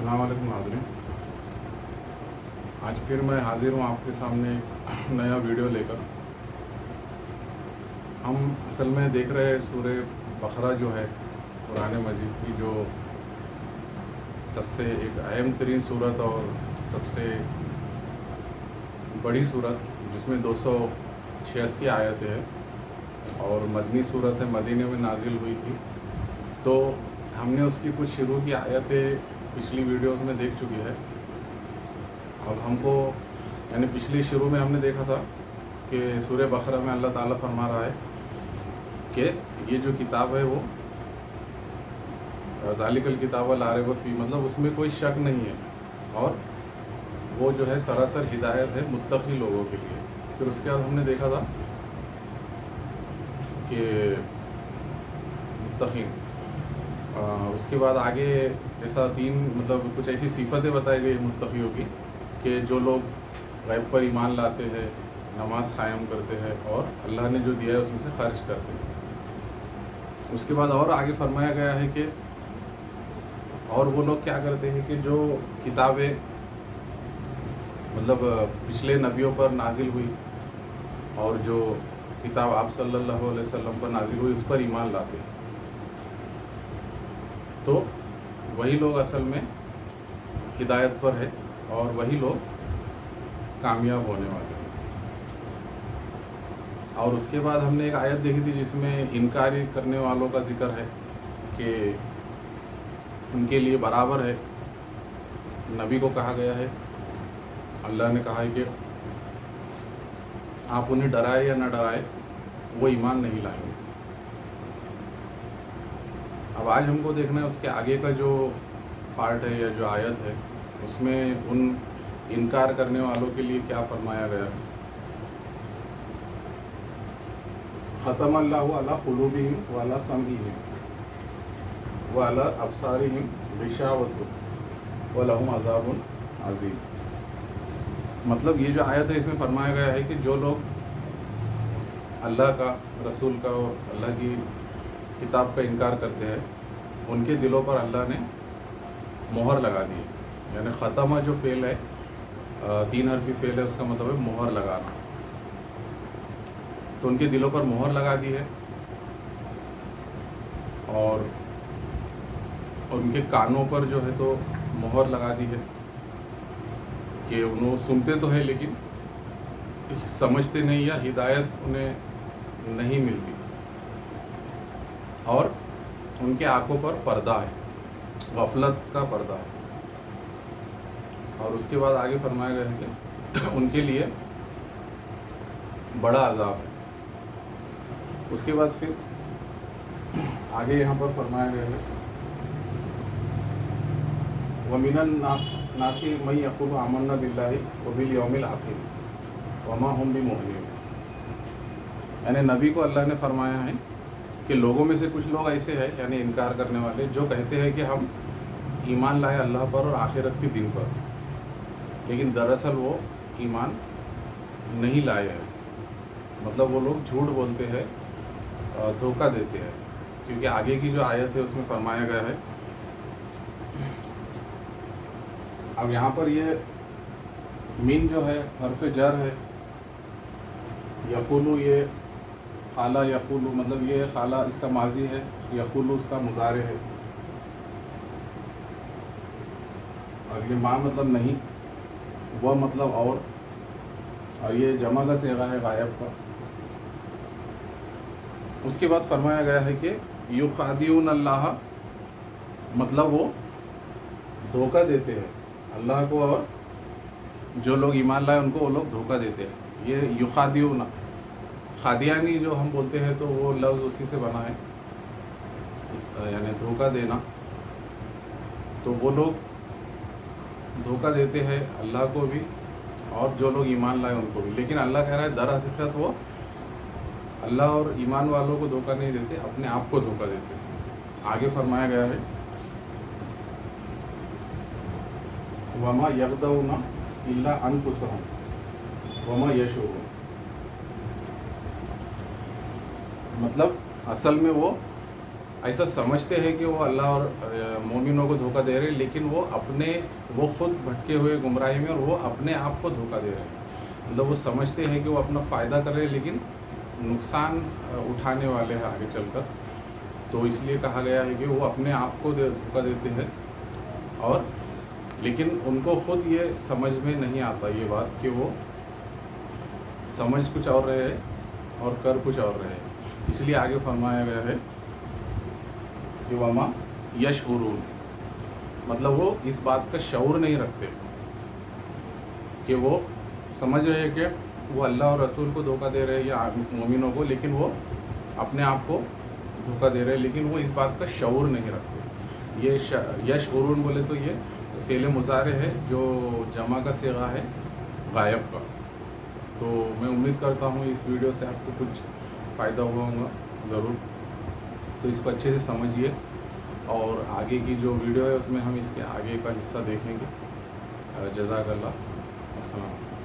अस्सलाम वालेकुम नाज़रीन। आज फिर मैं हाज़िर हूँ आपके सामने एक नया वीडियो लेकर। हम असल में देख रहे हैं सूरे बकरा जो है कुरान मजीद की जो सबसे एक अहम तरीन सूरत और सबसे बड़ी सूरत, जिसमें 286 आयतें हैं और मदनी सूरत है, मदीने में नाजिल हुई थी। तो हमने उसकी कुछ शुरू की आयतें पिछली वीडियोस में देख चुकी है। अब हमको यानी पिछली शुरू में हमने देखा था कि सूरह बकरा में अल्लाह ताला फरमा रहा है कि ये जो किताब है वो ज़ालिकल किताब ला रैब फीह, मतलब उसमें कोई शक नहीं है और वो जो है सरासर हिदायत है मुत्तकी लोगों के लिए। फिर उसके बाद हमने देखा था कि मुत्तकीन, उसके बाद आगे ऐसा मतलब कुछ ऐसी सिफतें बताई गई मुत्तकियों की कि जो लोग गैब पर ईमान लाते हैं, नमाज कायम करते हैं और अल्लाह ने जो दिया है उसमें से खर्च करते हैं। उसके बाद और आगे फरमाया गया है कि और वो लोग क्या करते हैं कि जो किताबें मतलब पिछले नबियों पर नाजिल हुई और जो किताब आप सल्लल्लाहु अलैहि वसल्लम पर नाजिल हुई उस पर ईमान लाते हैं, तो वही लोग असल में हिदायत पर है और वही लोग कामयाब होने वाले हैं। और उसके बाद हमने एक आयत देखी थी जिसमें इनकार करने वालों का जिक्र है कि उनके लिए बराबर है। नबी को कहा गया है, अल्लाह ने कहा है कि आप उन्हें डराए या न डराए वो ईमान नहीं लाएंगे। अब आज हमको देखना है उसके आगे का जो पार्ट है या जो आयत है उसमें उन इनकार करने वालों के लिए क्या फरमाया गया है। ख़तम अल्लाहु अला क़ुलूबिहिम व अला समइहिम व अला अबसारिहिम ग़िशावतुन व लहुम अज़ाबुन अज़ीम। मतलब ये जो आयत है इसमें फरमाया गया है कि जो लोग अल्लाह का, रसूल का और अल्लाह की किताब का इनकार करते हैं उनके दिलों पर अल्लाह ने मोहर लगा दी है। यानी ख़तमा जो फ़ेल है, 3 हरफ़ी फ़ेल है, उसका मतलब है मोहर लगाना। तो उनके दिलों पर मोहर लगा दी है और उनके कानों पर जो है तो मोहर लगा दी है कि उन्होंने सुनते तो है लेकिन समझते नहीं या हिदायत उन्हें नहीं मिलती। और उनके आंखों पर पर्दा है, गफलत का पर्दा है। और उसके बाद आगे फरमाया गया है कि उनके लिए बड़ा अज़ाब है। उसके बाद फिर आगे यहाँ पर फरमाया गया है वमिनन नासी मई यक़ूलु आमन्ना बिल्लाहि व बिल यौमिल आखिर वमा हुम बिमुमिनीन। यानी नबी को अल्लाह ने फरमाया है कि लोगों में से कुछ लोग ऐसे हैं यानी इनकार करने वाले जो कहते हैं कि हम ईमान लाए अल्लाह पर और आखिरत के दिन पर, लेकिन दरअसल वो ईमान नहीं लाए हैं। मतलब वो लोग झूठ बोलते हैं, धोखा देते हैं। क्योंकि आगे की जो आयत है उसमें फरमाया गया है, अब यहाँ पर ये मीन जो है हर्फ जर है, यक़ूलु ये खाला यक़ूलु, मतलब ये खाला इसका माजी है, यक़ूलु उसका मुज़ारे है और ये माँ मतलब नहीं, वह मतलब और ये जमा का सेगा है गायब का। उसके बाद फरमाया गया है कि युख़ादिऊन अल्लाह, मतलब वो धोखा देते हैं अल्लाह को और जो लोग ईमान लाए उनको वो लोग धोखा देते हैं। ये युख़ादिऊन, खादियानी जो हम बोलते हैं तो वो लफ्ज़ उसी से बना है, यानी धोखा देना। तो वो लोग धोखा देते हैं अल्लाह को भी और जो लोग ईमान लाए उनको भी। लेकिन अल्लाह कह रहा है दर हकीकत वो अल्लाह और ईमान वालों को धोखा नहीं देते, अपने आप को धोखा देते हैं। आगे फरमाया गया है वमा यग़दऊना इल्ला अनफुसहुम वमा यशऊरून। मतलब असल में वो ایسا سمجھتے ہیں کہ وہ اللہ اور مومنوں کو دھوکہ دے رہے ہیں، لیکن وہ خود بھٹکے ہوئے گمراہی میں، اور وہ اپنے آپ کو دھوکہ دے رہے ہیں. مطلب وہ سمجھتے ہیں کہ وہ اپنا فائدہ کر رہے ہیں، لیکن نقصان اٹھانے والے ہیں آگے چل کر. تو اس لیے کہا گیا ہے کہ وہ اپنے آپ کو دھوکہ دیتے ہیں، اور لیکن ان کو خود یہ سمجھ میں نہیں آتا یہ بات کہ وہ سمجھ کچھ اور رہے اور کر کچھ اور رہے. اس لیے آگے فرمایا گیا ہے کہ وما یشعرون، مطلب وہ اس بات کا شعور نہیں رکھتے کہ وہ سمجھ رہے ہیں کہ وہ اللہ اور رسول کو دھوکہ دے رہے ہیں یا مومنوں کو، لیکن وہ اپنے آپ کو دھوکہ دے رہے ہیں، لیکن وہ اس بات کا شعور نہیں رکھتے. یہ یشعرون بولے تو یہ فعل مضارع ہے جو جمع کا صیغہ ہے غائب کا. تو میں امید کرتا ہوں اس ویڈیو سے آپ کو کچھ فائدہ ہوا ہوگا ضرور. تو اس کو اچھے سے سمجھیے، اور آگے کی جو ویڈیو ہے اس میں ہم اس کے آگے کا حصہ دیکھیں گے. جزاک اللہ. السلام.